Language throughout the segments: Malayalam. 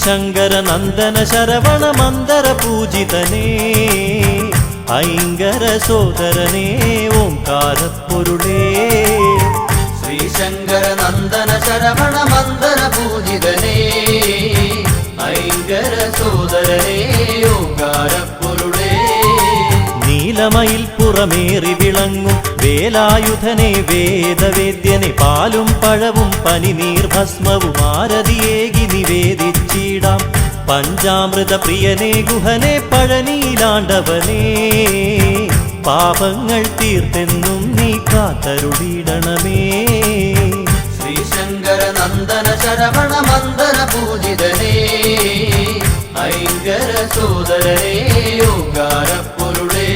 ശ്രീശങ്കര നന്ദന ശരവണ മന്ദര പൂജിതനേ ഐങ്കര സോദരനേ ഓംകാരപ്പൊരുളേ ശ്രീശങ്കര നന്ദന ശരവണ മന്ദര പൂജിതനേ ഐങ്കര സോദരനേ ഓംകാരപ്പൊരുളേ നീലമയിൽ പുറമേറി വിളങ്ങും വേലായുധനെ വേദവേദ്യനെ പാലും പഴവും പനിനീർ ഭസ്മവും ആരതിയേകി നിവേദിച്ചിടാം പഞ്ചാമൃത പ്രിയനെ ഗുഹനെ പഴനീലാണ്ടവനേ പാപങ്ങൾ തീർത്തെന്നും നീ കാത്തരുളിടണമേ ശ്രീശങ്കര നന്ദന ശരവണ മന്ദര പൂജിതനേ ഐങ്കര സോദരനേ ഓംകാരപ്പൊരുളേ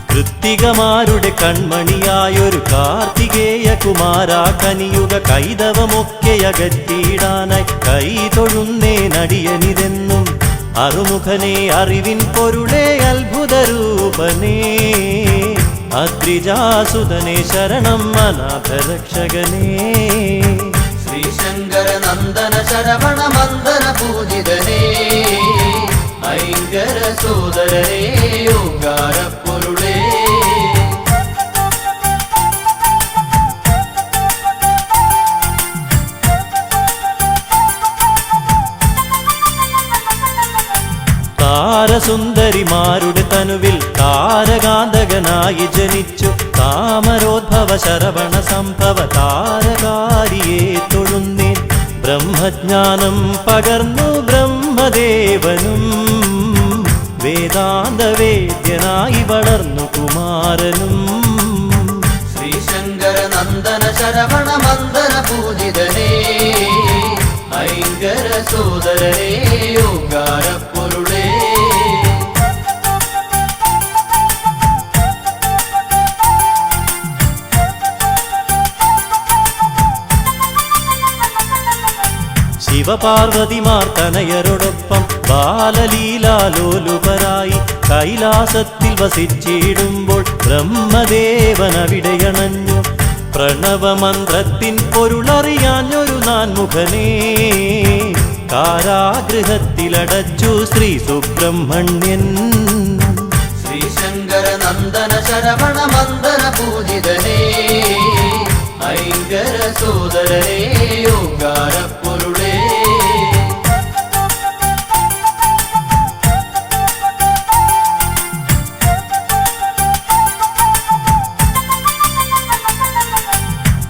കൃത്തികമാരുടെ കൺമണിയായൊരു കാർത്തികേയ കുമാര കനിയുക കൈതവമൊക്കെ അകറ്റിയിടാനായി കൈ തൊഴുന്നേ നടിയനിതെന്നും അറുമുഖനെ അറിവിൻ പൊരുളേ അത്ഭുതരൂപനേ അദ്രിജാസുതനെ ശരണം അനാഥരക്ഷകനേ ശ്രീശങ്കര നന്ദന ശരവണ മന്ദര പൂജിതനേ ഐങ്കര സോദരനേ ഓംകാരപ്പൊരുളേ താരസുന്ദരിമാരുടെ തനുവിൽ താരകാന്തകനായി ജനിച്ചു താമരോദ്ഭവ ശരവണ സംഭവ താരകാരിയെ തൊഴുന്നേൻ ബ്രഹ്മജ്ഞാനം പകർന്നു ബ്രഹ്മദേവനും വേദാന്തവേദ്യനായി വളർന്നു കുമാരനും ശ്രീശങ്കര നന്ദന ശരവണ മന്ദര പൂജിതനേ ഐങ്കര സോദരനേ ഓംകാരപ്പൊരുളേ ശിവപാർവതിമാർ തനയരോടൊപ്പം ബാലലീലാലോലുപരായി കൈലാസത്തിൽ വസിച്ചിടുമ്പോൾ ബ്രഹ്മദേവൻ അവിടെയണഞ്ഞു പ്രണവമന്ത്രത്തിൻ പൊരുളറിയാഞ്ഞൊരു നാൻമുഖനേ കാരാഗൃഹത്തിലടച്ചു ശ്രീ സുബ്രഹ്മണ്യൻ ശ്രീശങ്കര നന്ദന ശരവണ മന്ദര പൂജിതനേ ഐങ്കര സോദരനേ ഓംകാരപ്പൊരുളേ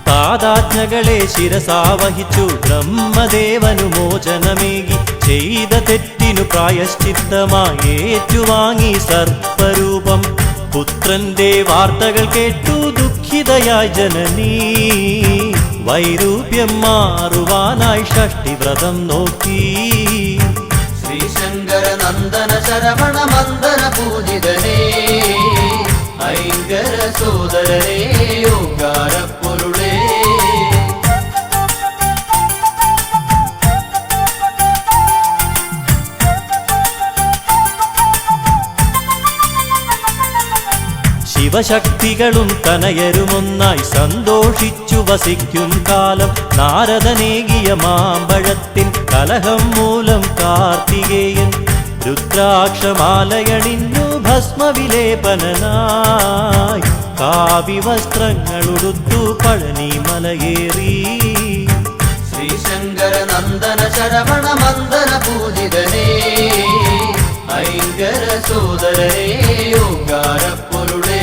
താതാജ്ഞകളെ ശിരസാവഹിച്ചു ബ്രഹ്മദേവനു മോചനമേകി ചെയ്ത തെറ്റിനു പ്രായശ്ചിത്തമായി ഏറ്റുവാങ്ങി സർപ്പരൂപം പുത്രന്റെ വാർത്തകൾ കേട്ടു ദുഃഖിതയായി ജനനീ വൈരൂപ്യം മാറുവാനായി ഷഷ്ടിവ്രതം നോക്കി ശ്രീശങ്കര നന്ദന ശരവണ മന്ദര പൂജിതനേ ഐങ്കര സോദരനേ ഓംകാരപ്പൊരുളേ ശിവശക്തികളും തനയരുമൊന്നായി സന്തോഷിച്ചു വസിക്കും കാലം നാരദനേകിയ മാമ്പഴത്തിൻ കലഹം മൂലം കാർത്തികേയൻ രുദ്രാക്ഷമാലയണിഞ്ഞു ഭസ്മവിലേപനായി കാവ്യവസ്ത്രങ്ങളുടുത്തു പഴനി മലയേറി ശ്രീശങ്കര നന്ദന ശരവണ മന്ദര പൂജിതനേ ഐങ്കര സോദരനേ ഓംകാരപ്പൊരുളേ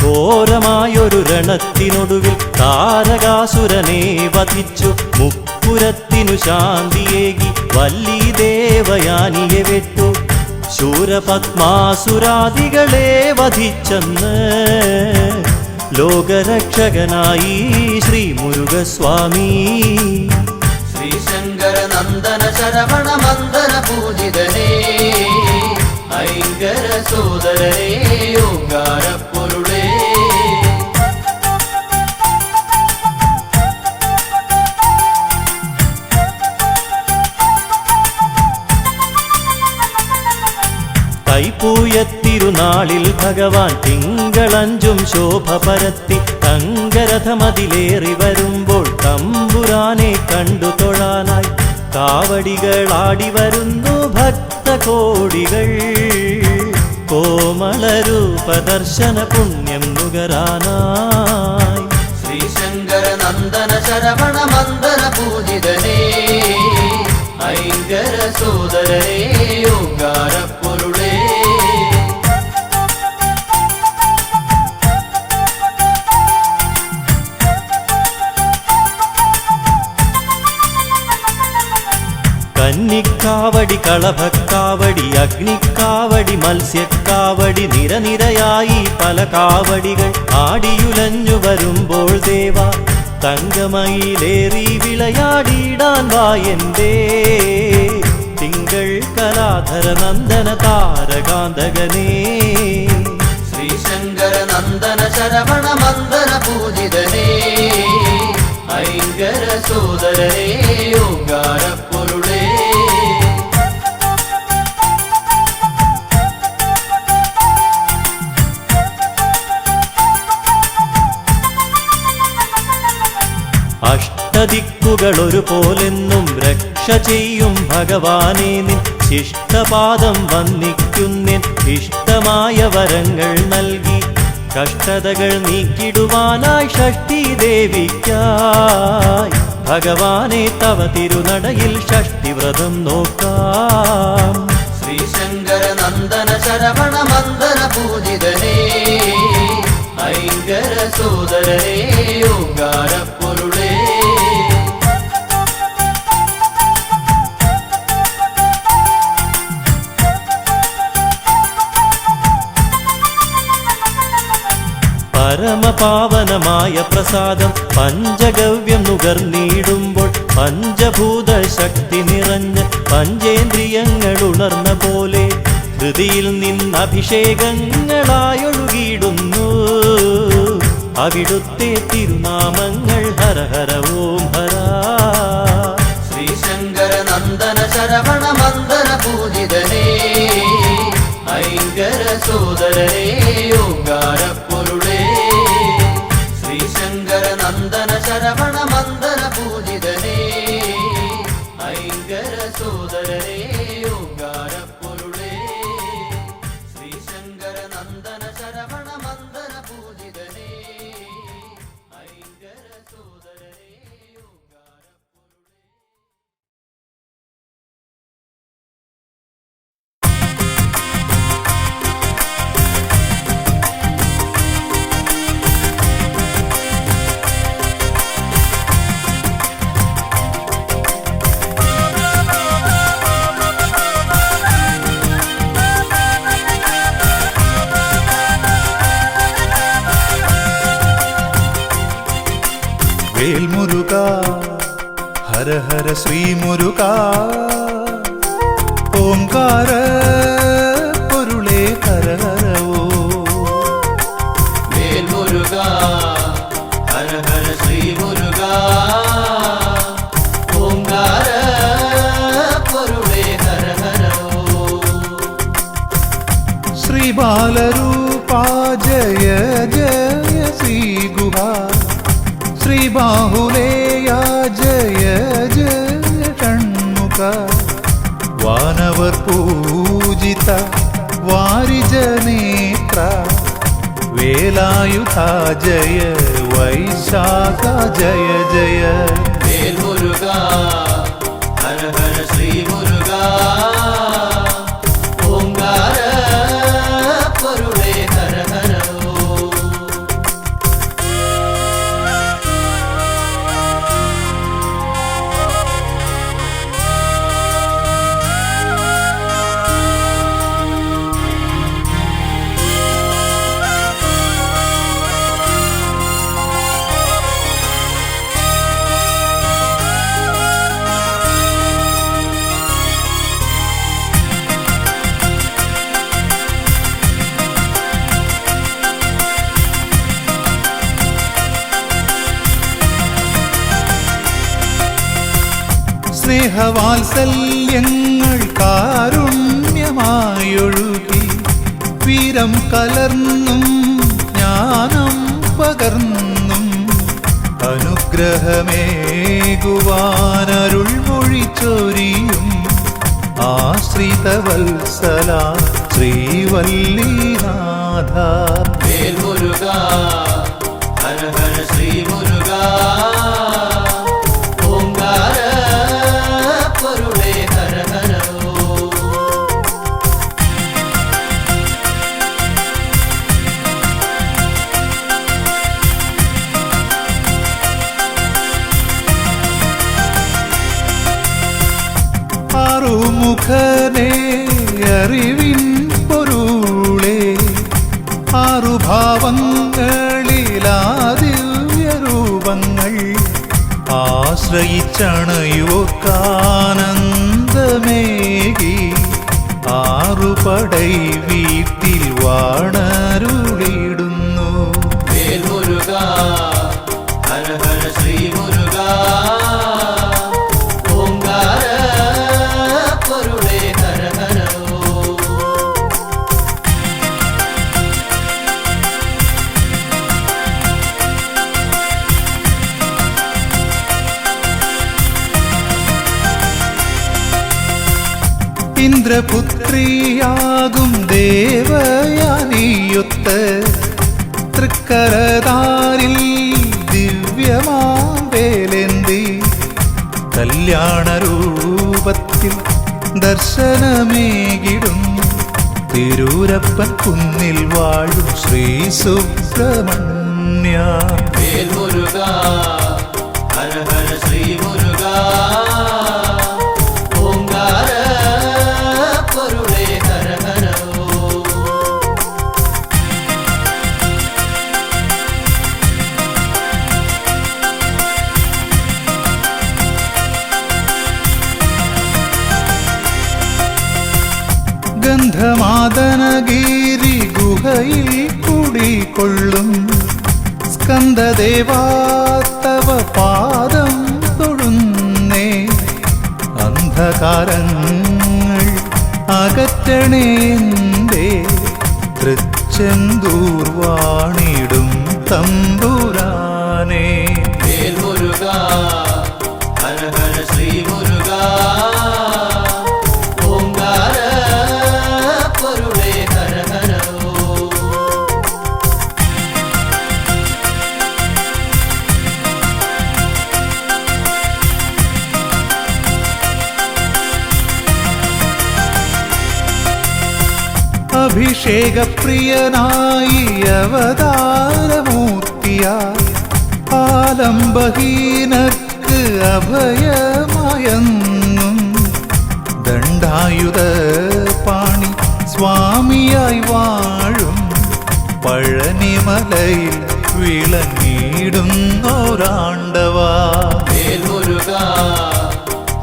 ഘോരമായൊരു രണത്തിനൊടുവിൽ താരകാസുരനെ വധിച്ചു മുപ്പുരത്തിനു ശാന്തിയേകി വല്ലി ദേവയാനിയെ വെട്ടു ശൂരപത്മാസുരാദികളെ വധിച്ചെന്ന് ലോകരക്ഷകനായി ശ്രീ മുരുകസ്വാമി ശ്രീശങ്കര നന്ദന ശരവണ മന്ദര പൂജിതനേ ഐങ്കര സോദരനേ ഓംകാരപ്പൊരുളേ തൈപ്പൂയത്തിരുനാളിൽ ഭഗവാൻ തിങ്കളഞ്ചും ശോഭ പരത്തി തങ്കരഥമതിലേറി വരുമ്പോൾ തമ്പുരാനെ കണ്ടു തൊഴാനായി കാവടികളാടി വരുന്നു ഭക്തകോടികൾ. കോമളരൂപദർശന പുണ്യം നുകരാനായി ശ്രീശങ്കര നന്ദന ശരവണ മന്ദന പൂജിതനേ, ഐങ്കര സോദരനേ, ഓങ്കാര പൊരുളേ. കന്നിക്കാവടി, കളഭക്കാവടി, അഗ്നിക്കാവടി, മത്സ്യക്കാവടി, നിരനിരയായി പല കാവടികൾ ആടിയുലഞ്ഞു വരുമ്പോൾ ദേവ തങ്കമയിലേറി വിളയാടിയിടാൻ വായന്തേ. തിങ്കൾ കലാധര നന്ദന താരകാന്തകനേ, ശ്രീശങ്കര നന്ദന ശരവണ മന്ദന പൂജിതനേ, ഐങ്കര സോദരനേ, ഓങ്കാര പൊരുളേ. അഷ്ടദിക്കുകൾ ഒരുപോലെന്നും രക്ഷ ചെയ്യും ഭഗവാനെ നിൻ ശിഷ്ടപാദം വന്ദിക്കുന്നിൻ ഇഷ്ടമായ വരങ്ങൾ നൽകി കഷ്ടതകൾ നീക്കിടുവാനായി ഷഷ്ഠി ദേവിക്കായി ഭഗവാനെ തവ തിരുനടയിൽ ഷഷ്ഠിവ്രതം നോക്കാം. ശ്രീശങ്കര നന്ദന ശരവണ മന്ദന പൂജിതനേ, ഐങ്കര സോദരനേ, ഓങ്കാര പൊരുളേ. പരമപാവനമായ പ്രസാദം പഞ്ചഗവ്യം നുകർന്നിടുമ്പോൾ പഞ്ചഭൂത ശക്തി നിറഞ്ഞ് പഞ്ചേന്ദ്രിയങ്ങൾ ഉണർന്ന പോലെ ഹൃദിയിൽ നിന്നഭിഷേകങ്ങളായൊഴുകിയിടുന്നു അവിടുത്തെ തിരുനാമങ്ങൾ. ഹര ഹര ഓം ഹര. ശ്രീശങ്കര നന്ദന ശരവണ മന്ദന പൂജിതനേ, ഐങ്കര സോദരനേ, ഓങ്കാര പൊരുളേ. ശ്രീശങ്കര നന്ദന ശരവണ മന്ദന പൂജിതനേ, ഐങ്കര സോദരനേ, ഓങ്കാര പൊരുളേ. ശ്രീശങ്കര നന്ദന ശരവണ മന്ദന പൂജിതനേ, ഐങ്കര സോദരനേ, ഓങ്കാര പൊരുളേ. വേൽമുരുക ഹര ഹര ശ്രീ മുരുക ഓംകാര പൊരുളേ ഹര ഹര ഓ. വേൽമുരുക ഹര ഹര ശ്രീ മുരുക ഓങ്കാര പൊരുളേ ഹര ഹര ഓ. ശ്രീ ബാലരൂപാ ജയ ജയ ശ്രീ ഗുഹാ ശ്രീ ബാഹുലേയ ജയ ജയ ഷൺമുഖ വാനവർ പൂജിത വാരിജനേത്ര വേലായുധ ജയ വൈശാഖ ജയ ജയ. വേൽമുരുക ഹര ഹര ശ്രീ മുരുക ഓങ്കാര പൊരുളേ ഹര ഹര ഓ. സ്നേഹവാത്സല്യങ്ങൾ കാരുണ്യമായൊഴുകി വീരം കലർന്നും ജ്ഞാനം പകർന്നും അനുഗ്രഹമേകുവാനരുൾമൊഴി ചൊരിയും ആശ്രിതവത്സല ശ്രീവല്ലിനാഥ. വേൽമുരുകാ ഹര ഹര ശ്രീ മുരുകാ ഓംകാര പൊരുളേ ഹര ഹര ഓം. ആറുമുഖനേ അറിവിൻ പൊരുളേ ആറുഭാവങ്ങളിലാദിവ്യരൂപങ്ങൾ ആശ്രയിച്ചണയോർക്കാനന്ദമേകി ആറുപടൈ വീട്ടിൽ വാണരുളിടുന്നു. വേൽമുരുകാ ഹര ഹര ശ്രീ മുരുകാ ഓംകാര പൊരുളേ ഹര ഹര ഓം. ഇന്ദ്രപുത്രിയാകും ദേവയാനിയൊത്ത് തൃക്കരതാരിൽ ദിവ്യമാവേലേന്തി കല്യാണരൂപത്തിൽ ദർശനമേകിടും തിരൂരപ്പൻ കുന്നിൽ വാഴും ശ്രീ സുബ്രഹ്മണ്യ. വേൽമുരുകാ ഹര ഹര ശ്രീ മുരുകാ ഓംകാര പൊരുളേ ഹര ഹര ഓം. ഗന്ധമാദനഗിരി ഗുഹയിൽ കുടികൊള്ളും സ്കന്ദദേവാ തവ പാദം തൊഴുന്നേ. അന്ധകാരങ്ങൾ അകറ്റണേന്തേ തൃച്ചെന്തൂർ വാണിടും തമ്പുരാനേ. വേൽമുരുകാ ഹര ഹര ശ്രീ മുരുകാ ഓംകാര പൊരുളേ ഹര ഹര ഓം. അഭിഷേകപ്രിയനായി അവതാരമൂർത്തിയായി ആലംബഹീനർക്ക് അഭയമായെന്നും ദണ്ഡായുധ പാണി സ്വാമിയായി വാഴും പഴനിമലയിൽ വിളങ്ങിടുന്നോരാണ്ടവാ. വേൽമുരുകാ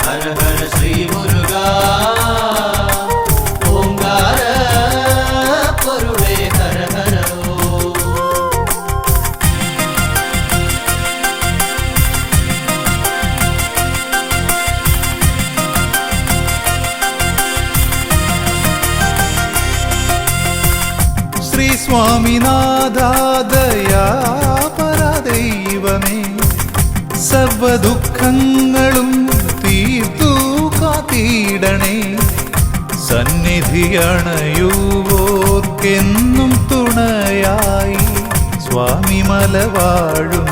ഹര ഹര ശ്രീ മുരുകാ ഓംകാര പൊരുളേ ഹര ഹര ഓം. ശ്രീ സ്വാമിനാഥാദയാപരദൈവമേ സർവദുഃഖങ്ങളും തീർത്തു കാത്തിടണേ. സന്നിധിയണയുവോർക്കെന്നും തുണയായി സ്വാമി മലവാഴും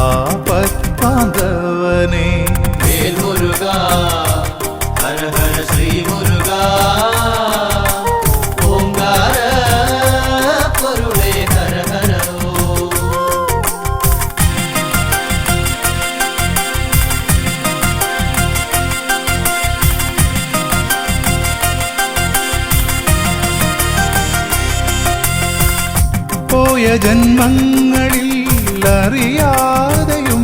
ആപത്പാന്തവനേ. വേൽമുരുകാ ഹര ഹര ശ്രീ മുരുകാ ഓംകാര പൊരുളേ ഹര ഹര ഓം. പോയ ജന്മങ്ങളിൽ അറിയാതെയും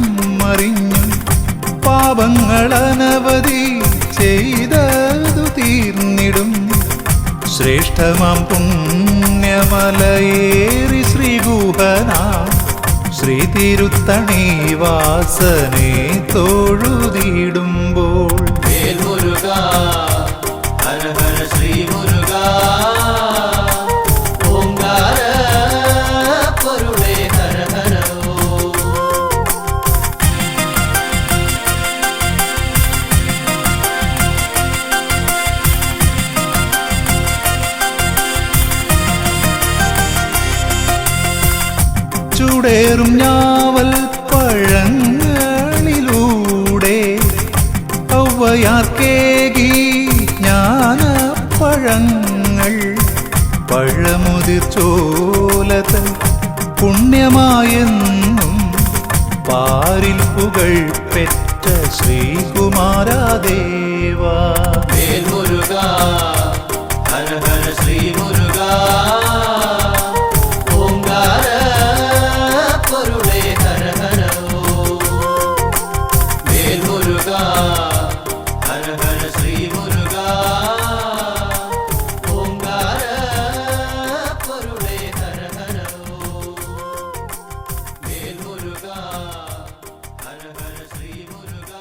അറിഞ്ഞും പാപങ്ങളനവധി ചെയ്തതു തീർന്നിടും. ശ്രേഷ്ഠമാം പുണ്യമലയേറി ശ്രീഗുഹനാ ശ്രീ തിരുത്തണി വാസനെ തൊഴുതിടുമ്പോൾ. വേൽമുരുകാ ഹര ഹര ശ്രീ മുരുകാ ചൂടേറും ഞാവൽ പഴങ്ങളിലൂടെ ഔവയാർക്കേകി ജ്ഞാനപ്പഴങ്ങൾ പഴമുതിർ ചോലതൻ പുണ്യമായെന്നും പാരിൽ പുകൾ പെറ്റ ശ്രീകുമാരാദേവാ വേൽമുരുക ഹര ഹര ശ്രീ മുരുക ഓംകാര പൊരുളേ ഹര ഹര വേൽമുരുക ഹര ഹര ശ്രീ മുരുക ഓംകാര പൊരുളേ ഹര ഹര വേൽമുരുക ഹര ഹര ശ്രീ മുരുക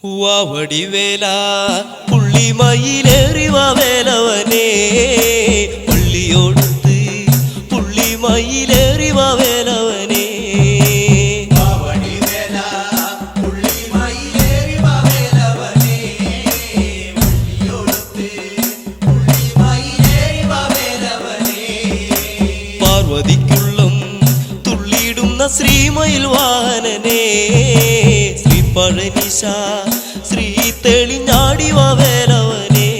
വാവടിവേല പുള്ളിമയിലേറിവ വേലവനേ പള്ളിയോടുത്ത് പുള്ളിമയിലേറിവ വേലവനേ പാർവതിക്കുള്ളം തുള്ളിയിടുന്ന ശ്രീമയിൽ വാഹനനേ ശ്രീപഴനിശ ശ്രീ തെളിഞ്ഞാടിവ വേലവനേ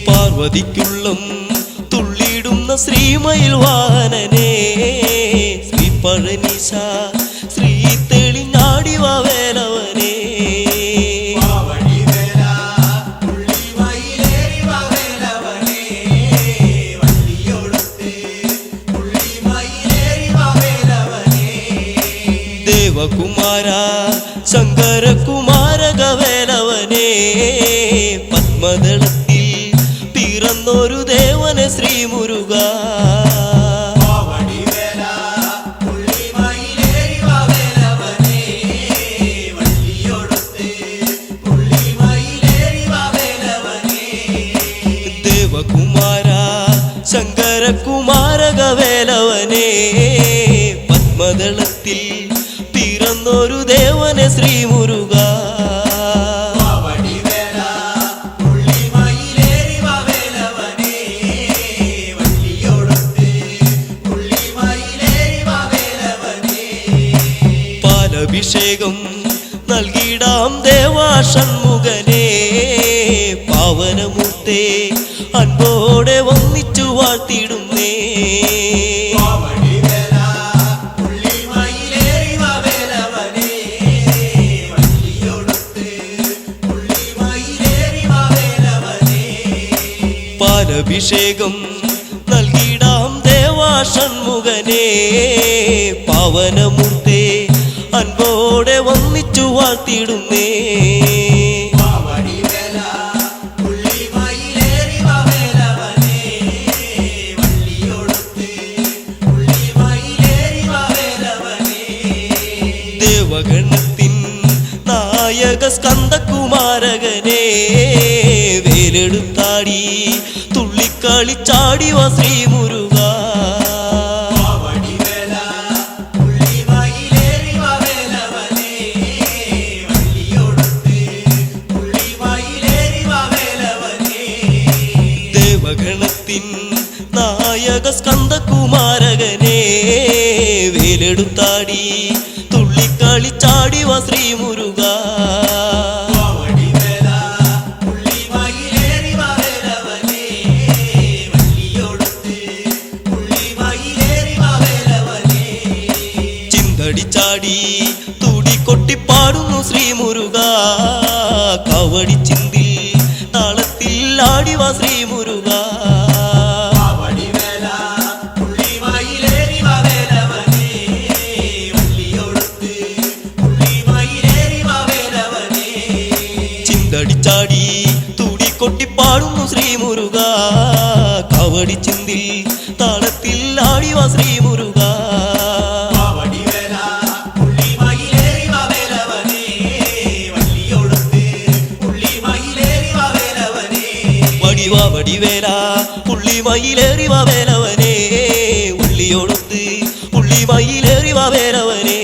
പാർവതിക്കുള്ളം തുള്ളിയിടുന്ന ശ്രീമയിൽ വാഹനനേ ശ്രീപഴനിശ ശ്രീ തെളിഞ്ഞാടിവ വേലവനേ ദേവകുമാര ശങ്കരകുമാരക വേലവനേ പത്മദളത്തിൽ പിറന്നൊരു ദേവനെ ശ്രീമുരുക ദേവകുമാര ശങ്കരകുമാരക വേലവനേ പത്മദളത്തിൽ പിറന്നൊരു ദേവനെ ശ്രീമുരുക പാലഭിഷേകം നൽകിടാം ദേവാഷൺമുഖനേ പാവനമൂർത്തേ അൻപോടെ വന്നിച്ചു വാഴ്ത്തിടുന്നേ പാലഭിഷേകം നൽകിടാം ദേവാഷൺമുഖനേ പാവനമൂർത്തേ അൻപോടെ വന്നിച്ചു വാഴ്ത്തിടുന്നേ ദേവഗണത്തിൻ നായക സ്കന്ദകുമാരകനേ വേലെടുത്താടി തുള്ളിക്കളിച്ചാടിവ ശ്രീമുരുക ദേവഗണത്തിൻ നായക സ്കന്ദകുമാരകനേ വേലെടുത്താടി തുള്ളിക്കളിച്ചാടിവ ശ്രീമുരുക ചിന്തടിച്ചാടി തുടികൊട്ടിപ്പാടുന്നു ശ്രീമുരുക കവടി ചിന്തിൽ താളത്തിൽ ആടിവ ശ്രീമുരുക ചിന്തടിച്ചാടി തുടികൊട്ടിപ്പാടുന്നു ശ്രീമുരുക കവടി ചിന്തിൽ താളത്തിൽ ആടിവ ശ്രീമുരുക വടിവേല പുള്ളിമയിലേറിവ വേലവനേ ഉള്ളിയൊടുത്ത് പുള്ളിമയിലേറിവ വേലവനേ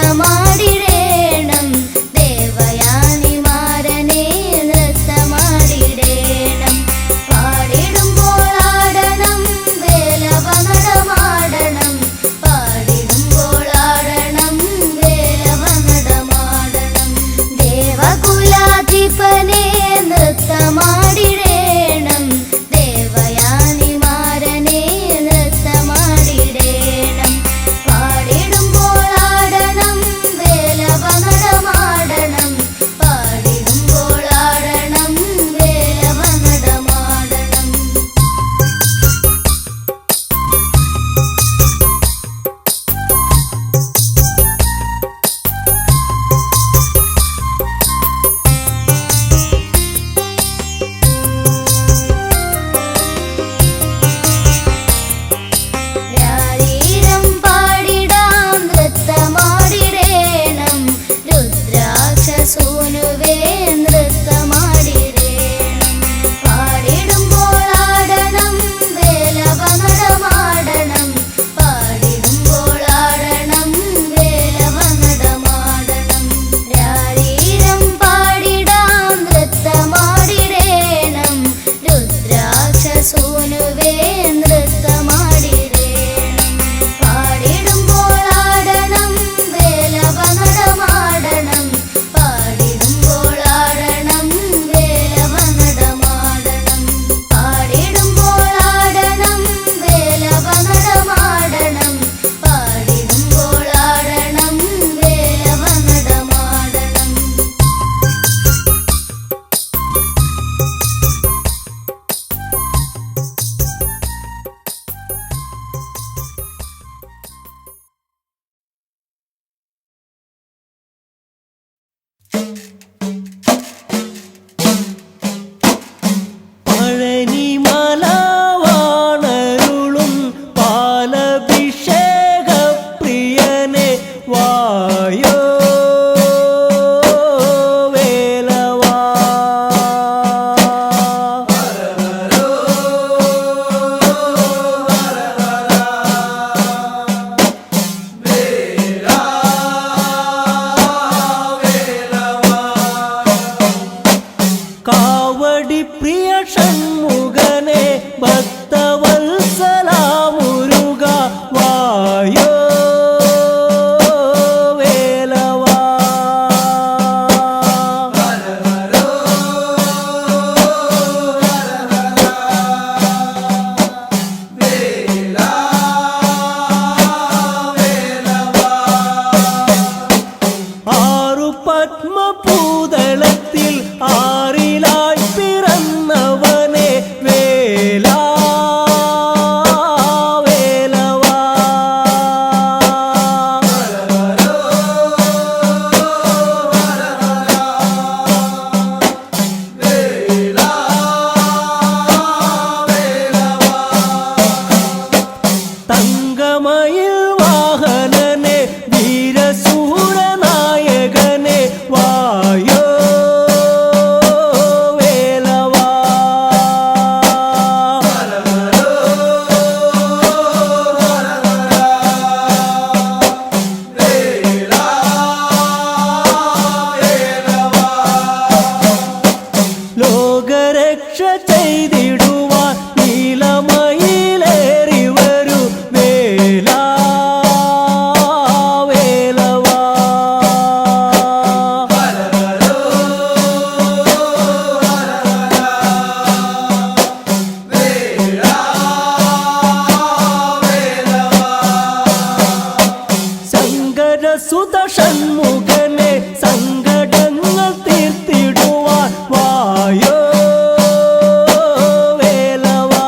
നൃത്തമാടിടേണം ദേവയാനിമാരനെ നൃത്തമാടിടേണം പാടിടുമ്പോൾ ആടണം വേലവ നടമാടണം പാടിടുമ്പോൾ ആടണം വേലവ നടമാടണം ദേവകുലാധിപനെ നൃത്തമാടിടേണം ദേവയാനിമാരനെ നൃത്തമാടിടേണം പാടിടുമ്പോൾ ആടണം വേലവ നടമാടണം പാടിടുമ്പോൾ ആടണം വേലവ നടമാടണം രാരീരം പാടിടാം നൃത്തമാടിടേണം രുദ്രാക്ഷസൂനുവേ നൃത്തമാടിടേണം പാടിടുമ്പോൾ ആടണം വേലവ നടമാടണം പാടിടുമ്പോൾ ആടണം വേലവ നടമാടണം രാരീരം പാടിടാം നൃത്തമാടിടേണം രുദ്രാക്ഷസൂനുവേ നൃത്തമാടിടേണം പാടിടുമ്പോൾ ആടണം വേലവ നടമാടണം പാടിടുമ്പോൾ ആടണം വേലവ നടമാടണം പാടിടുമ്പോൾ ആടണം വേലവ നടമാടണം പാടിടുമ്പോൾ ആടണം വേലവ നടമാടണം പഴനിമല വാണരുളും പാലഭിഷേക പ്രിയനെ വായോ വേലവാ കാവടി പ്രിയ ഷൺമുഖനെ ഭക്തവത്സല മുരുക വായോ വേലവാ ആറു പത്മഭൂതളത്തിൽ ആറിലായി പിറന്നവനെ വേലാ വേലവാ തങ്കമയിൽ വാഹനനെ വീരസൂരനായകനെ വായോ വേലവാ ലോകരക്ഷ ചെയ്തിടുവാൻ നീലമയിലേറി വരൂ വേലാ വേലവാ സങ്കടസുത ഷൺമുഖനെ സങ്കടങ്ങൾ തീർത്തിടുവാൻ വായോ വേലവാ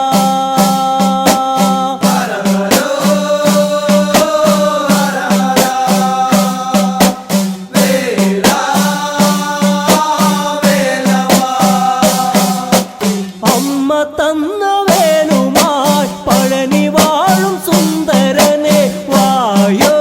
അമ്മ തന്ന വേലുമായി പഴനി വാഴും സുന്ദരനെ വായോ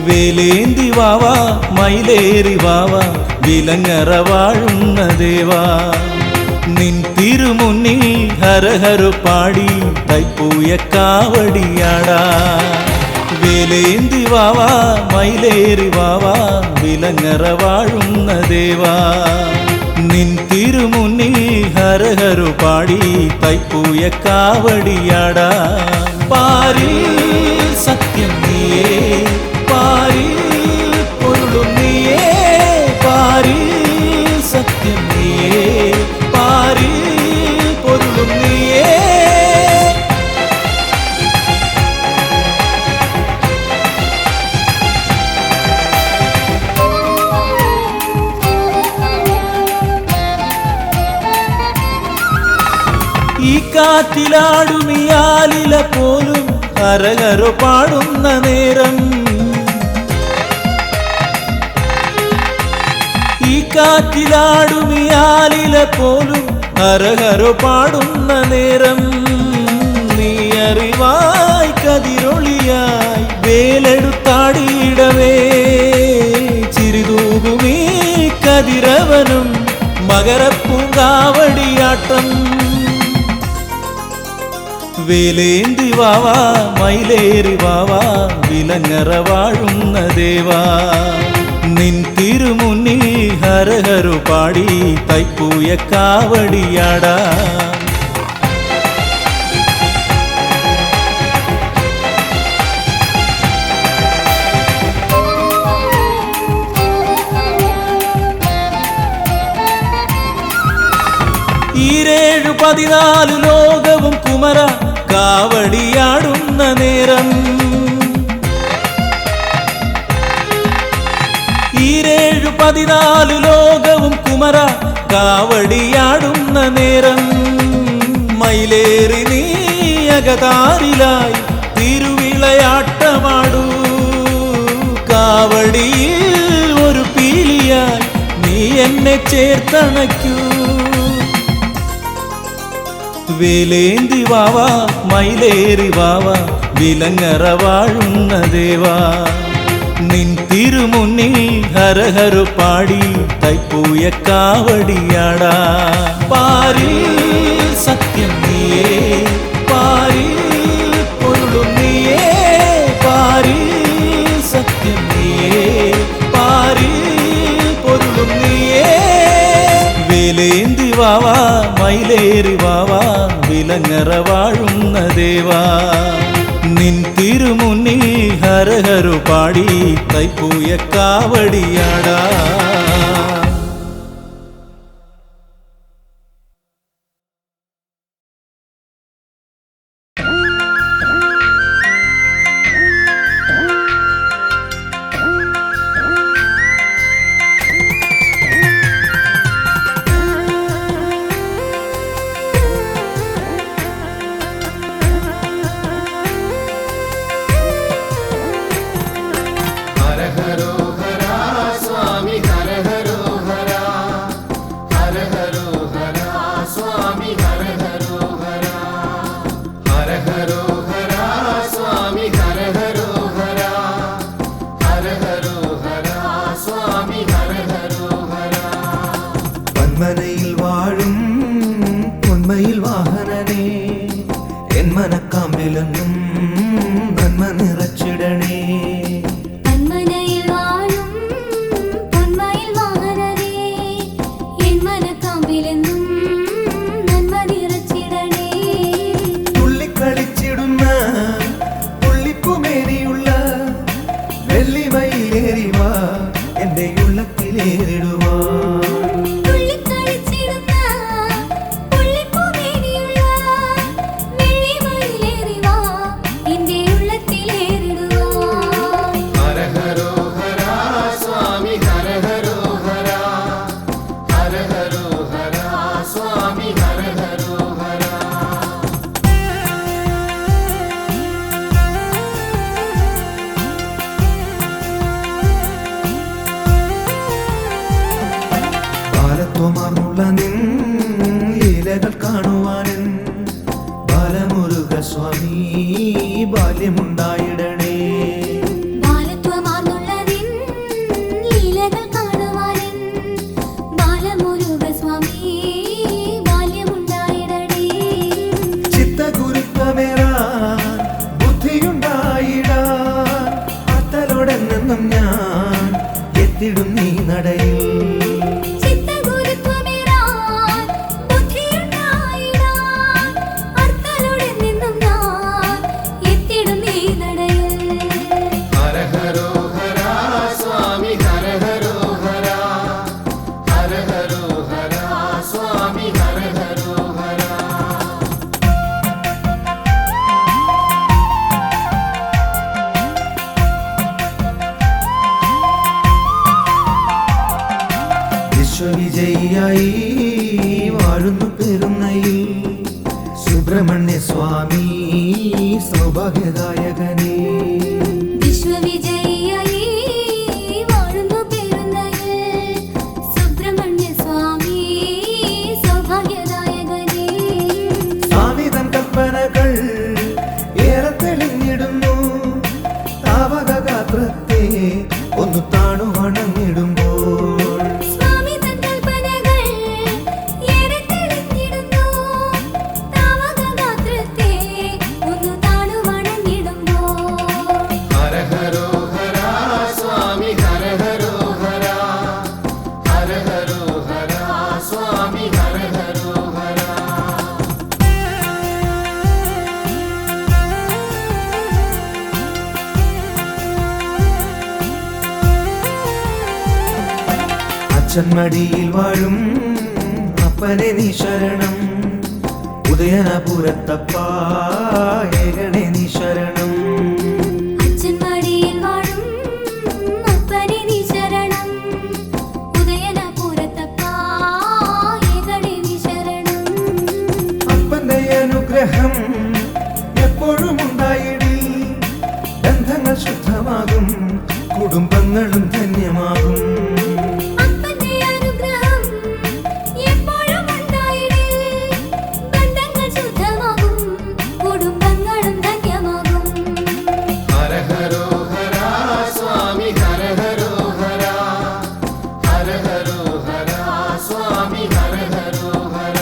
വേലേന്തി വാവാ മയിലേറി വാവാ വിലങ്ങറ വാഴുന്ന ദേവാ നിൻ തിരുമുന്നിൽ ഹരഹര പാടി തൈപ്പൂയ കാവടിയാടാ വേലേന്തി വാവാ മയിലേറി വാവാ വിലങ്ങറ വാഴുന്ന ദേവാ നിൻ തിരുമുന്നിൽ ഹരഹര പാടി തൈപ്പൂയ കാവടിയാടാ പാരിൽ സത്യം നീയേ പാരിൽ പൊരുളും നീയേ പാരിൽ സത്യം നീയേ പാരിൽ പൊരുളും നീയേ ഈ കാറ്റിലാടുമിയാലില പോലും ഹരഹര പാടുന്ന നേരം ഈ കാറ്റിലാടുമിയാലില പോലും ഹരഹര പാടുന്ന നേരം നീ അറിവായി കതിരൊളിയായി വേലെടുത്താടിയിടവേ ചിരിതൂകുമീ കതിരവനും മകരപ്പൂങ്കാവടിയാട്ടം വേലേന്തി വാവാ മയിലേറി വാവാ വിലങ്ങറ വാഴുന്ന ദേവാ നിൻ തിരുമുന്നിൽ ഹരഹര പാടി തൈപ്പൂയ കാവടിയാടാ ഈരേഴു 14 ലോകവും കുമര കാവടിയാടുന്ന നേരം ഈരേഴു 14 ലോകവും കുമര കാവടിയാടുന്ന നേരം മയിലേറി നീ അകതാരിലായി തിരുവിളയാട്ടമാടൂ കാവടിയിൽ ഒരു പീലിയായി നീ എന്നെ ചേർത്തണയ്ക്കൂ വേലേന്തി വാവാ മയിലേറി വാവാ വിലങ്ങറ വാഴുന്ന ദേവാ നിൻ തിരുമുന്നിൽ ഹരഹര പാടി തൈപ്പൂയ കാവടിയാടാ പാരിൽ സത്യം നീയേ പാരിൽ പൊരുളും നീയേ പാരിൽ സത്യം നീയേ പാരിൽ പൊരുളും നീയേ വേലേന്തി വാവാ മയിലേറി വാവാ വിലങ്ങറ വാഴുന്ന ദേവാ നിൻ തിരുമുന്നിൽ ഹരഹര പാടി തൈപ്പൂയ കാവടിയാടാ പൊന്മനയിൽ വാഴും പൊന്മയിൽ വാഹനനേ എൻ മനക്കാമ്പിലെന്നും നന്മ നിറച്ചിടണേ പൊന്മനയിൽ വാഴും പൊന്മയിൽ വാഹനനേ എൻ മനക്കാമ്പിലെന്നും നന്മ നിറച്ചിടണേ തുള്ളിക്കളിച്ചിടുന്ന പുള്ളിപ്പുമേനിയുള്ള വെള്ളിമയിലേറി വാ എന്റെ ഉള്ളത്തിലേറിടുവാ ബാലത്വമാർന്നുള്ള നിൻ ലീലകൾ കാണുവാനും ബാലമുരുക സ്വാമി ബാല്യമുണ്ടായിടണേ ബാലത്വമാർന്നുള്ള വിശ്വവിജയിയായി വാഴുന്നു പെരുന്നയിൽ സുബ്രഹ്മണ്യ സ്വാമി സൗഭാഗ്യദായകനേ. വിശ്വവിജയിയായി വാഴുന്നു പെരുന്നയിൽ സുബ്രഹ്മണ്യ സ്വാമി സൗഭാഗ്യദായകനേ. സ്വാമി തൻ കൽപ്പനകൾ ഏറെ തെളിഞ്ഞിടുന്നു. താവകഗാത്രത്തെ ഒന്ന് താണു വണങ്ങിടുമ്പോൾ സ്വാമി തൻ കൽപ്പനകൾ ഏറെ തെളിഞ്ഞിടുന്നു. താവകഗാത്രത്തെ ഒന്ന് താണു വണങ്ങിടുമ്പോൾ ഹര ഹരോ ഹര സ്വാമി ഹര ഹരോ ഹര ഹര ഹരോ ഹര സ്വാമി ഹര ഹരോ ഹര. അച്ഛൻമടിയിൽ വാഴും അപ്പനെ നീ ശരണം. ഉദയനപുരത്തപ്പ ഏകണേ നീ ശരണം. അച്ഛൻമടിയിൽ വാഴും അപ്പനെ നീ ശരണം. ഉദയനപുരത്തപ്പ ഏകണേ നീ ശരണം. അപ്പന്റെ അനുഗ്രഹം എപ്പോഴും ഉണ്ടായിടി. ബന്ധങ്ങൾ ശുദ്ധമാകും, കുടുംബങ്ങളും ധന്യമാകും. അപ്പന്റെ അനുഗ്രഹം എപ്പോഴും ഉണ്ടായിടേ. ബന്ധങ്ങൾ ശുദ്ധമാകും, കുടുംബങ്ങളും ധന്യമാകും. ഹര ഹരോ ഹര സ്വാമി ഹര ഹരോ ഹര ഹര ഹരോ ഹര സ്വാമി ഹര ഹരോ ഹര.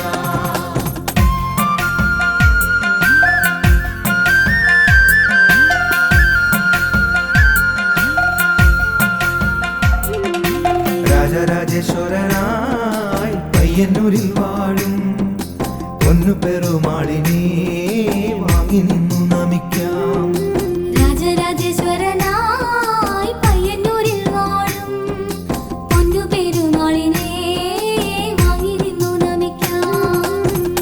രാജരാജേശ്വരനായി പയ്യന്നൂരിൽ വാഴും പൊന്നു പെരുമാളിനെ വാങ്ങി നിന്നു നമിക്കാം. രാജരാജേശ്വരനായി പയ്യന്നൂരിൽ വാഴും പൊന്നു പെരുമാളിനെ വാങ്ങി നിന്നു നമിക്കാം.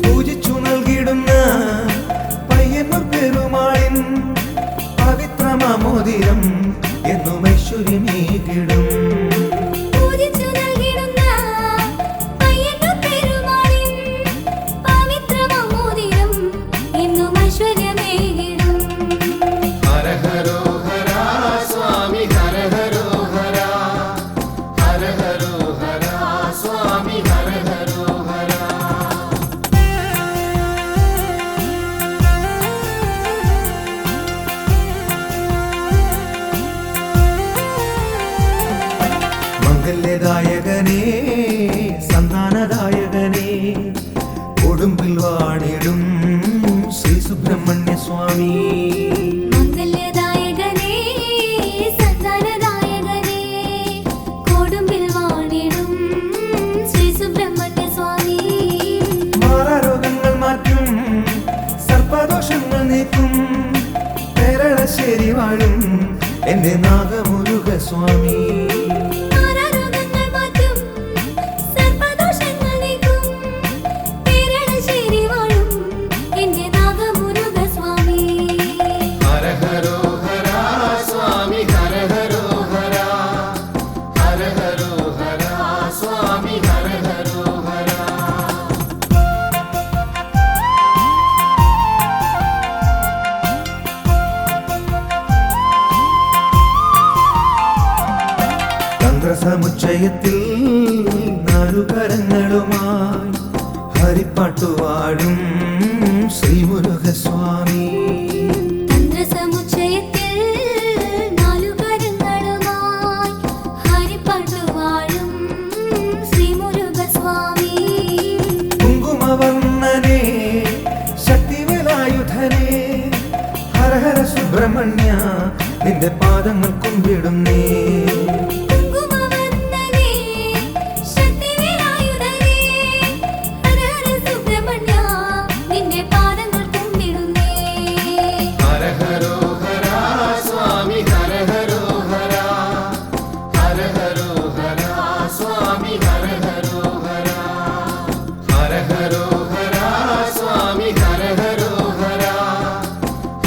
പൂജിച്ചു നൽകിടുന്ന പയ്യന്നൂർ പെരുമാളിൻ പവിത്രമാമോദിരം എന്നും ഐശ്വര്യമേകിടും. പൂജിച്ചു നൽകിടുന്ന പയ്യന്നൂർ പെരുമാളിൻ പവിത്രമാമോദിരം എന്നും ഐശ്വര്യമേകിടും. ഹര ഹരോ ഹര സ്വാമി ഹര ഹരോ ഹര ഹര ഹരോ ഹര സ്വാമി ഹര ഹരോ ഹര. മംഗല്യദായകനേ സന്താനദായകനേ കൊടുമ്പിൽ വാണിടും ശ്രീ സുബ്രഹ്മണ്യ സ്വാമി. മംഗല്യദായകനേ സന്താനദായകനേ കൊടുമ്പിൽ വാണിടും ശ്രീ സുബ്രഹ്മണ്യ സ്വാമി. മാറാരോഗങ്ങൾ മാറ്റും, സർപ്പദോഷങ്ങൾ നീക്കും, കേരളശ്ശേരി വാഴും എന്റെ നാഗമുരുക സ്വാമി. മാറാരോഗങ്ങൾ മാറ്റും, സർപ്പദോഷങ്ങൾ നീക്കും, പേരളശ്ശേരി വാഴും എന്റെ നാഗമുരുക സ്വാമി. ഹര ഹരോ ഹര സ്വാമി ഹര ഹരോ ഹര ഹര ഹരോ ഹര സ്വാമി ഹര ഹരോ ഹര. തന്ത്രസമുച്ചയത്തിൽ നാലുകരങ്ങളുമായി ഹരിപ്പാട്ടുവാഴും ശ്രീമുരുകസ്വാമി. തന്ത്രസമുച്ചയത്തിൽ നാലുകരങ്ങളുമായി ഹരിപ്പാട്ടുവാഴും ശ്രീമുരുകസ്വാമി. കുങ്കുമവർണ്ണനെ ശക്തിവേലായുധനെ ഹര ഹര സുബ്രഹ്മണ്യ നിന്റെ പാദങ്ങൾ കുമ്പിടുന്നേ. കുങ്കുമവർണ്ണനേ, ശക്തിവേലായുധനേ, ഹര ഹര സുബ്രഹ്മണ്യ നിന്റെ പാദങ്ങൾ കുമ്പിടുന്നേ. ഹര ഹരോ ഹര സ്വാമി ഹര ഹരോ ഹര ഹര ഹരോ ഹര സ്വാമി ഹര ഹരോ ഹര. ഹര ഹരോ ഹര സ്വാമി ഹര ഹരോ ഹര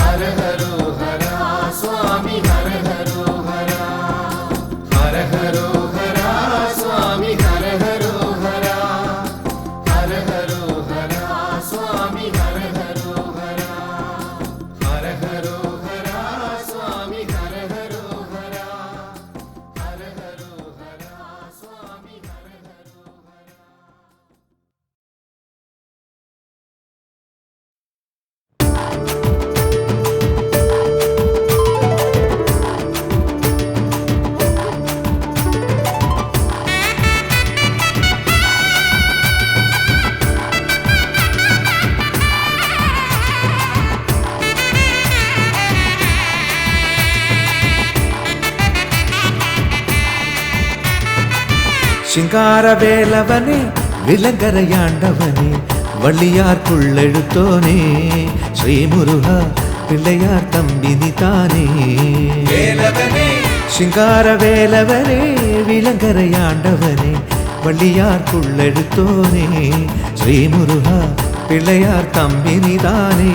ഹര ഹരോ ഹര സ്വാമി ഹര ഹരോ ഹര. ശിങ്കാരവേലവനെ വിലങ്കരയാണ്ടവനെ വള്ളിയാർക്കുള്ളെഴുത്തോനേ ശ്രീമുരുക പിള്ളയാർ തമ്പിനി താനേ ശിങ്കാരവേലവനെ വിലങ്കരയാണ്ടവനെ വള്ളിയാർക്കുള്ളെഴുത്തോനേ ശ്രീമുരുക പിള്ളയാർ തമ്പിനി താനേ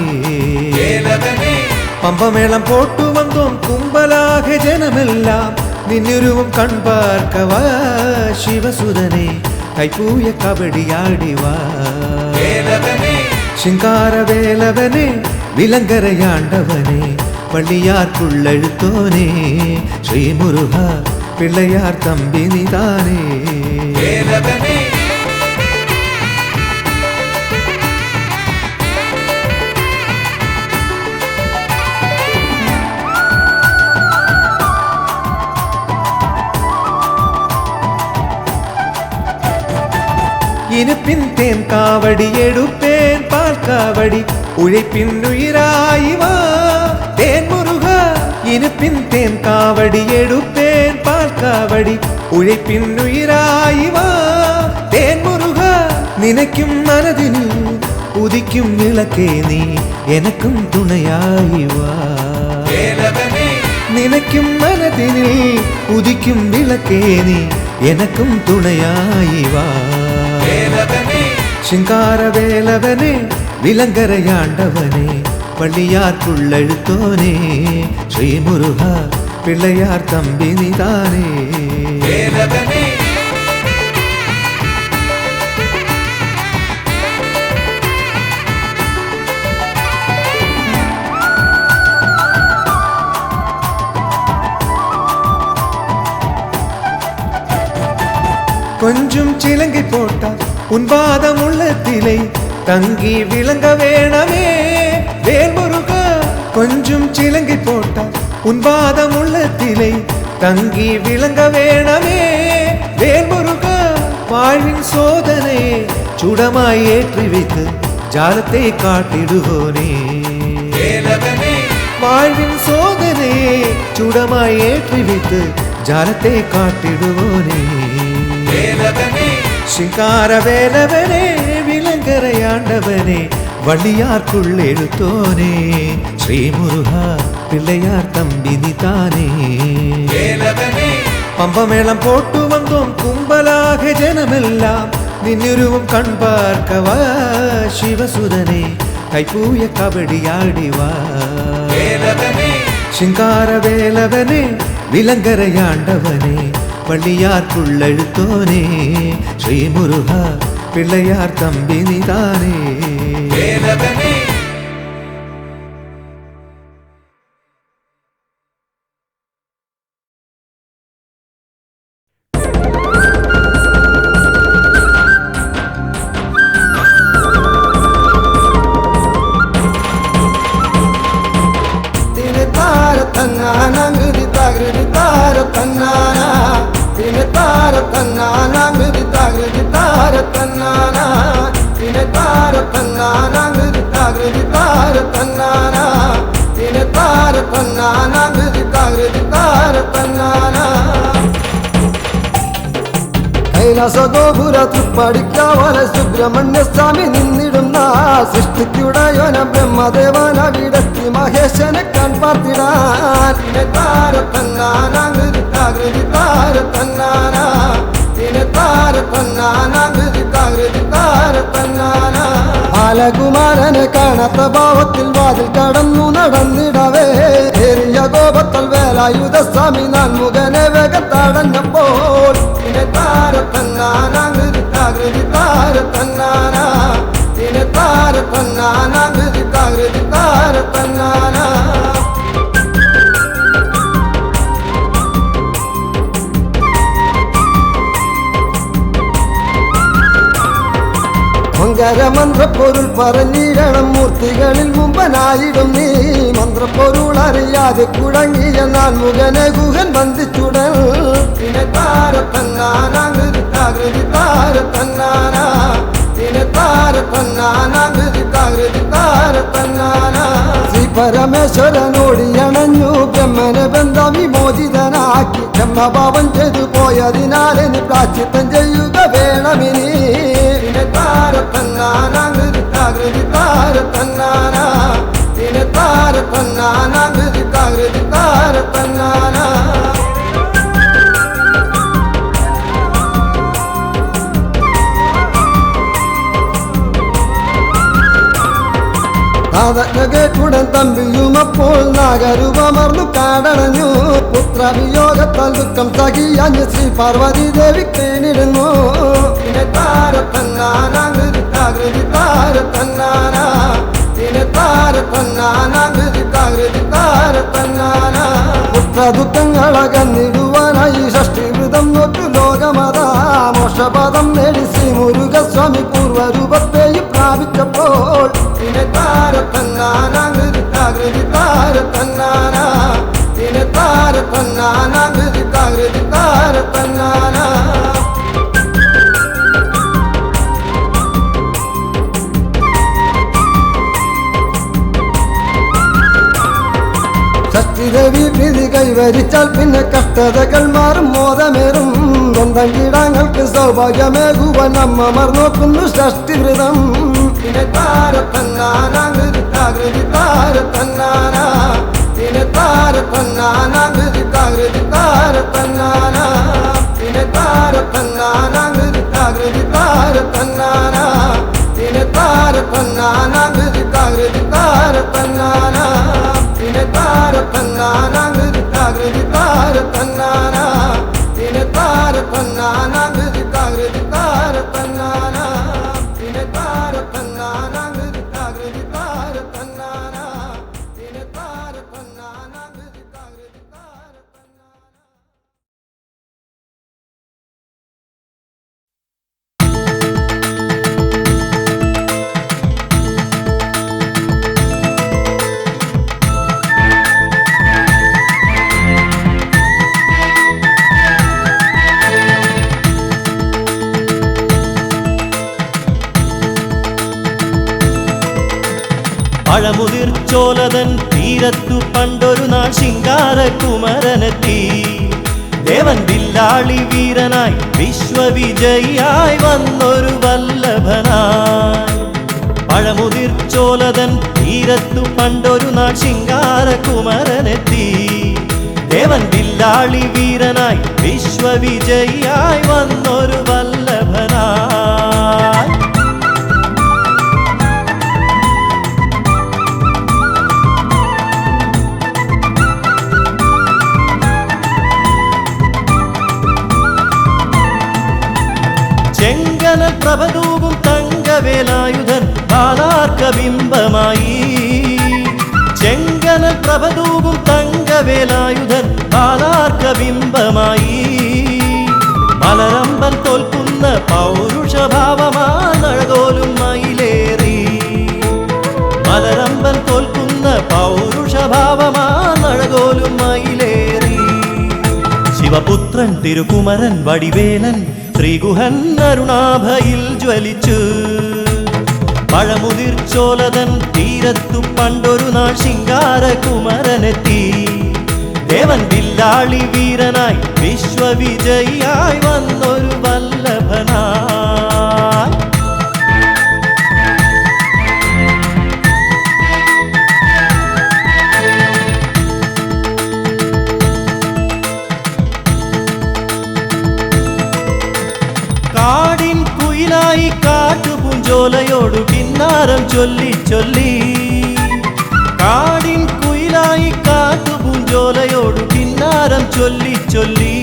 പമ്പമേളം പോട്ടു വന്നോം കുമ്പലാക ജനമെല്ലാം നിന്നുരുവും കൺപാർക്കവാ ശിവസുരനെ കൈപ്പൂയ കബഡിയാടിവാ ശിങ്കാരവേലവനെ വിലങ്കരയാണ്ടവനെ വള്ളിയാർക്കുള്ളെഴുത്തോനേ ശ്രീമുരുക പിള്ളയാർ തമ്പിനി താനേ இனிப்பின் தேன் காவடி எடுப்பேன் பால் காவடி உழைப்பின் உயிராய் வா தேன் முருகா இனிப்பின் தேன் காவடி எடுப்பேன் பால் காவடி உழைப்பின் உயிராய் வா தேன் முருகா நினைக்கும் மனதினில் உதிக்கும் விளக்கே நீ எனக்கும் துணையாய் வா நினைக்கும் மனதினில் உதிக்கும் விளக்கே நீ எனக்கும் துணையாய் வா ശിങ്കാരവേലവനെ വിലങ്കരയാണ്ടവനെ വള്ളിയാർക്കുള്ളെഴുത്തോനേ ശ്രീമുരുക പിള്ളയാർ തമ്പിനി താനേ கொஞ்சம் சிலங்கை போட்டால் உன்பாதம் உள்ளத்திலே தங்கி விளங்க வேணமே வேல்முருகா கொஞ்சம் சிலங்கை போட்டால் உன்பாதம் உள்ளத்திலே தங்கி விளங்க வேணமே வேல்முருகா வாழ்வின் சோதனை சுடமாய் ஏற்றி வைத்து ஜாலத்தை காட்டிடுவோனே வாழ்வின் சோதனை சுடமாய் ஏற்றி வைத்து ஜாலத்தை காட்டிடுவோனே ശിങ്കാരവേലവനെ വിലങ്കരയാണ്ടവനെ വള്ളിയാർക്കുള്ളെഴുത്തോനേ ശ്രീമുരുക പിള്ളയാർ തമ്പിനി താനേ പമ്പമേളം പോട്ടു വന്നോം കുമ്പലാക ജനമെല്ലാം നിന്നുരുവും കൺപാർക്കവാ ശിവസുരനെ കൈപ്പൂയ കബഡിയാടിവാ ശിങ്കാരവേലവനെ വിലങ്കരയാണ്ടവനെ വള്ളിയാർക്കുള്ളെഴുത്തോനേ ശ്രീമുരുക പിള്ളയാർ തമ്പിനി താനേ കൈലാസഗോപുര തൃപ്പടിക്കാവല സുബ്രഹ്മണ്യ സ്വാമി നിന്നിടുന്ന സൃഷ്ടിക്കുടയോന ബ്രഹ്മദേവന വിടത്തി മഹേശനെ കൺപാർത്തിടാൻ ബാലകുമാരനെ കാണാത്ത ഭാവത്തിൽ വാതിൽ കടന്നു നടന്നിടവേ ഏറിയ കോപത്തൽ വേലായുധ സ്വാമി നാൻമുഖനെ വേഗത്തടഞ്ഞപ്പോൾ മന്ത്രപ്പൊരുൾ പറഞ്ഞിടണം മൂർത്തികളിൽ മുമ്പനായിടും നീ മന്ത്രപ്പൊരുൾ അറിയാതെ കുഴങ്ങിയ നാൻമുഖനെ ഗുഹൻ ബന്ധിച്ചുടൽ ശ്രീ പരമേശ്വരനോടിയണഞ്ഞു ബ്രഹ്മനെ ബന്ധവിമോചിതനാക്കി ബ്രഹ്മഭാവം ചെയ്തു പോയതിനാലെന്ന് പ്രാശ്ചിത്തം ചെയ്യുക വേണമിനി താരത്തന്നാനാകൃതി താരത്തന്നാന താരത്തന്നാനാകൃതി താരത്തന്നാന കേട്ടുടൻ തമ്പിയുമപ്പോൾ നാഗരൂപമർന്നു കാടണഞ്ഞു പുത്രവിയോഗത്താൽ ദുഃഖം സഹിയാഞ്ഞ് ശ്രീ പാർവതി ദേവി കേണിടുന്നു താരത്തന്നാനാകൃതി താരത്തന്നാന താരത്തന്നാന പുത്രദുഃഖങ്ങളകന്നിടുവാനായി ഷഷ്ടിവൃതം നോറ്റു ലോകമതാ മോക്ഷപദം നേടി ശ്രീ മുരുകസ്വാമി പൂർവരൂപത്തെയും പ്രാപിച്ചപ്പോൾ താരത്തന്നാനാകൃതി താരത്തന്നാന താരത്തന്നാനാകൃതി താരത്തന്നാന ഷഷ്ടിദേവി പ്രീതി കൈവരിച്ചാൽ പിന്നെ കഷ്ടതകൾ മാറും മോദമേറും സ്വന്തം കീടാങ്ങൾക്ക് സൗഭാഗ്യമേകുവാൻ അമ്മ മറന്നോക്കുന്നു ഷഷ്ടിവൃതം താരത്തന്നാനാകൃതി താരത്തന്നാന താരത്തന്നാനാകൃതി താരത്തന്നാന താരത്തന്നാനാകൃതി താരത്തന്നാന താരത്തന്നാനാകൃതി താരത്തന്നാന താരത്തന്നാനാകൃതി താരത്തന്നാന താരത്തന്നാനാകൃതി താരത്തന്നാന താരത്തന്നാനാകൃതി താരത്തന്നാന താരത്തന്നാനാകൃതി താരത്തന്നാന. പഴമുതിർച്ചോലതൻ തീരത്തു പണ്ടൊരു നാൾ ശിങ്കാരകുമരനെത്തി ദേവൻ വില്ലാളി വീരനായി വിശ്വവിജയിയായി വന്നൊരു വല്ലഭനായി പഴമുതിർച്ചോലതൻ തീരത്തു പണ്ടൊരു നാൾ ശിങ്കാരകുമരനെത്തി ദേവൻ വില്ലാളി വീരനായി വിശ്വവിജയിയായി വന്നൊരു വല്ലഭനായി ചെങ്കനൽ പ്രഭതൂകും തങ്കവേലായുധൻ ബാലാർക്കബിംബമായി ചെങ്കനൽ പ്രഭതൂകും തങ്കവേലായുധൻ ബാലാർക്കബിംബമായി മലരമ്പൻ തോൽക്കുന്ന പൗരുഷഭാവമാനഴകോലും മയിലേറി മലരമ്പൻ തോൽക്കുന്ന പൗരുഷഭാവമാനഴകോലും മയിലേറി ശിവപുത്രൻ തിരുകുമരൻ വടിവേലൻ ശ്രീഗുഹൻ അരുണാഭയിൽ ജ്വലിച്ചു പഴമുതിർച്ചോലതൻ തീരത്തു പണ്ടൊരു നാൾ ശിങ്കാരകുമരനെത്തി ദേവൻ വില്ലാളി വീരനായി വിശ്വവിജയിയായി വന്നൊരു വല്ലഭനായി കാടിൻ കുയിലായി കാട്ടുപൂഞ്ചോലയോടു കിന്നാരം ചൊല്ലി ചൊല്ലി കാടിൻ കുയിലായി കാട്ടുപൂഞ്ചോലയോടു കിന്നാരം ചൊല്ലി ചൊല്ലി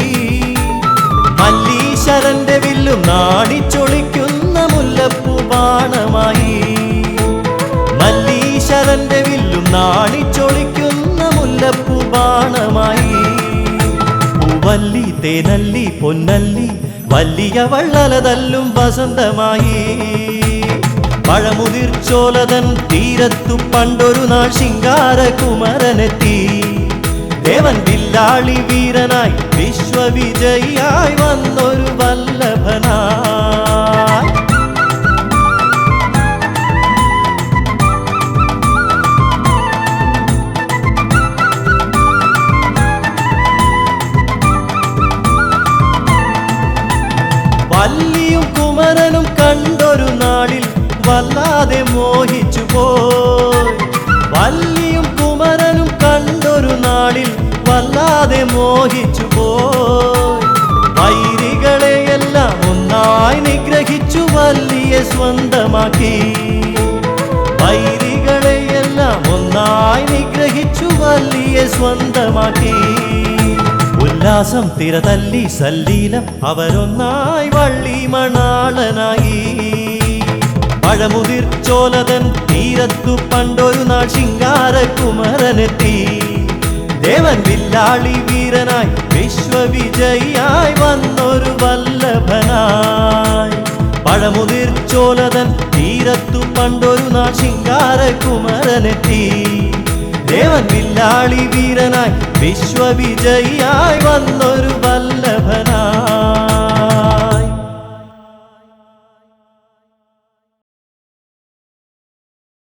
മല്ലീശ്വരന്റെ വില്ലും നാണിച്ചൊളിക്കുന്ന മുല്ലപ്പൂ ബാണമായി മല്ലീശ്വരന്റെ വില്ലും നാണിച്ചൊളിക്കുന്ന മുല്ലപ്പൂ ബാണമായി പൂവല്ലി തേനല്ലി പൊന്നല്ലി വലിയ വള്ളലതല്ലും വസന്തമായി പഴമുതിർച്ചോലതൻ തീരത്തു പണ്ടൊരു നാൾ ശിങ്കാരകുമരനെത്തി ദേവൻ വില്ലാളി വീരനായി വിശ്വവിജയിയായി വന്നൊരു വല്ലഭനായി മോഹിച്ചു പോയി. വല്ലിയും കുമരനും കണ്ടൊരു നാളിൽ വല്ലാതെ മോഹിച്ചു പോയി. വൈരികളെയെല്ലാം ഒന്നായി നിഗ്രഹിച്ചു വല്ലിയെ സ്വന്തമാക്കി. വൈരികളെയെല്ലാം ഒന്നായി നിഗ്രഹിച്ചു വല്ലിയെ സ്വന്തമാക്കി. ഉല്ലാസം തിരതല്ലി സല്ലീലം അവരൊന്നായി വള്ളി മണാളനായി. പഴമുതിർ ചോലതൻ തീരത്തു പണ്ടൊരു നാൾ ശിങ്കാരകുമരനെത്തി. ദേവൻ വില്ലാളി വീരനായി വിശ്വവിജയിയായി വന്നൊരു വല്ലഭനായി. പഴമുതിർ ചോലതൻ തീരത്തു പണ്ടൊരു നാൾ ശിങ്കാരകുമരനെത്തി. ദേവൻ വില്ലാളി വീരനായി വിശ്വവിജയിയായി വന്നൊരു വല്ലഭനായി.